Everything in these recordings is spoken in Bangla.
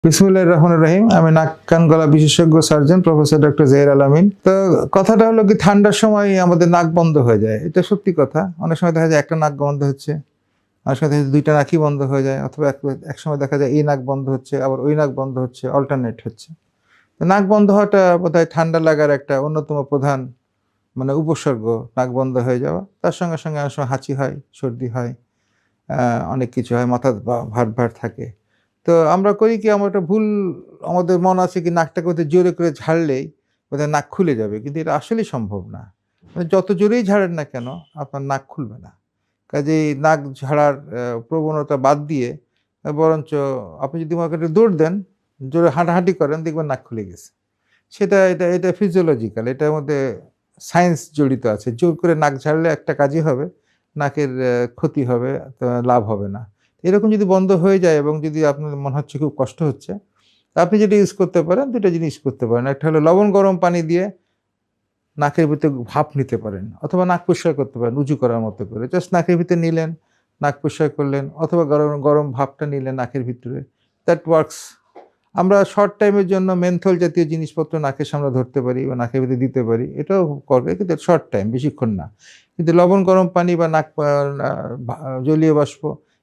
বিসমিল্লাহির রহমানির রহিম। আমি নাক কান গলা বিশেষজ্ঞ সার্জন প্রফেসর ডক্টর জহির আল আমিন। তো কথাটা হলো কি, ঠান্ডার সময় আমাদের নাক বন্ধ হয়ে যায়, এটা সত্যি কথা। অনেক সময় দেখা যায় একটা নাক বন্ধ হচ্ছে, অনেক সময় দেখা যায় দুইটা নাকই বন্ধ হয়ে যায়, অথবা এক সময় দেখা যায় এই নাক বন্ধ হচ্ছে, আবার ওই নাক বন্ধ হচ্ছে, অল্টারনেট হচ্ছে। তো নাক বন্ধ হওয়াটা বোধহয় ঠান্ডা লাগার একটা অন্যতম প্রধান উপসর্গ, নাক বন্ধ হয়ে যাওয়া। তার সঙ্গে সঙ্গে অনেক সময় হাঁচি হয়, সর্দি হয়, অনেক কিছু হয়, মাথা ভার ভার থাকে। তো আমরা করি কি, আমরা একটা ভুল, আমাদের মন আছে কি নাকটাকে বোধহয় জোরে করে ঝাড়লেই বোধহয় নাক খুলে যাবে, কিন্তু এটা আসলেই সম্ভব না। যত জোরেই ঝাড়েন না কেন, আপনার নাক খুলবে না। কাজেই নাক ঝাড়ার প্রবণতা বাদ দিয়ে বরঞ্চ আপনি যদি মনে করেন দৌড় দেন, জোরে হাঁটাহাঁটি করেন, দেখবেন নাক খুলে গেছে। এটা ফিজিওলজিক্যাল, এটার মধ্যে সায়েন্স জড়িত আছে। জোর করে নাক ঝাড়লে একটা কাজই হবে, নাকের ক্ষতি হবে, তো লাভ হবে না। এরকম যদি বন্ধ হয়ে যায় এবং যদি আপনার মনে হচ্ছে খুব কষ্ট হচ্ছে, আপনি যেটা ইউজ করতে পারেন, ২ টা জিনিস করতে পারেন। একটা হলো লবণ গরম পানি দিয়ে নাকের ভিতরে ভাপ নিতে পারেন, অথবা নাক পরিষ্কার করতে পারেন উঁচু করার মতো করে। জাস্ট নাকের ভিতরে নিলেন, নাক পরিষ্কার করলেন, অথবা গরম গরম ভাপটা নিলেন নাকের ভিতরে। That works. আমরা শর্ট টাইমের জন্য মেন্থল জাতীয় জিনিসপত্র নাকের সামনে ধরতে পারি বা নাকের ভিতরে দিতে পারি। এটাও করবে, কিন্তু শর্ট টাইম, বেশিক্ষণ না। কিন্তু লবণ গরম পানি বা নাক জলীয় বাষ্প,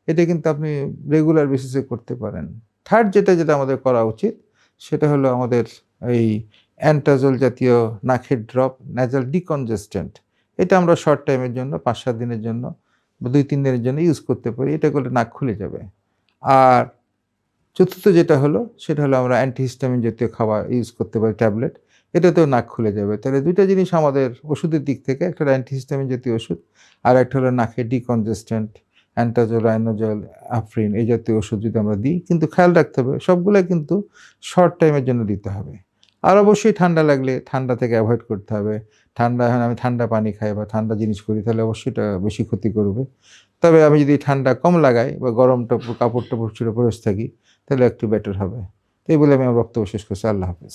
এটা কিন্তু আপনি রেগুলার বেসিসে করতে পারেন। থার্ড যেটা আমাদের করা উচিত, সেটা হলো আমাদের এই অ্যান্টাজল জাতীয় নাকের ড্রপ, ন্যাজাল ডিকনজেস্ট্যান্ট। এটা আমরা শর্ট টাইমের জন্য ৫-৭ দিনের জন্য বা ২-৩ দিনের জন্য ইউজ করতে পারি। এটা করলে নাক খুলে যাবে। আর চতুর্থ যেটা হলো, সেটা হলো আমরা অ্যান্টিহিস্টামিন জাতীয় খাবার ইউজ করতে পারি, ট্যাবলেট। এটাতেও নাক খুলে যাবে। তাহলে ২ টা জিনিস আমাদের ওষুধের দিক থেকে, একটা হলো অ্যান্টিহিস্টামিন জাতীয় ওষুধ, আর একটা হলো নাকের ডিকনজেস্ট্যান্ট, অ্যান্টাজল, রাইনোজল, আফরিন এই জাতীয় ওষুধ যদি আমরা দিই, কিন্তু খেয়াল রাখতে হবে সবগুলাই কিন্তু শর্ট টাইমের জন্য দিতে হবে। আর অবশ্যই ঠান্ডা লাগলে ঠান্ডা থেকে অ্যাভয়েড করতে হবে। এখন আমি ঠান্ডা পানি খাই বা ঠান্ডা জিনিস করি, তাহলে অবশ্যই এটা বেশি ক্ষতি করবে। তবে আমি যদি ঠান্ডা কম লাগাই বা গরম কাপড়-টাপড় ছেড়ে পরে থাকি, তাহলে একটু বেটার হবে। তো এই বলে আমি আমার বক্তব্য শেষ করছি। আল্লাহ হাফেজ।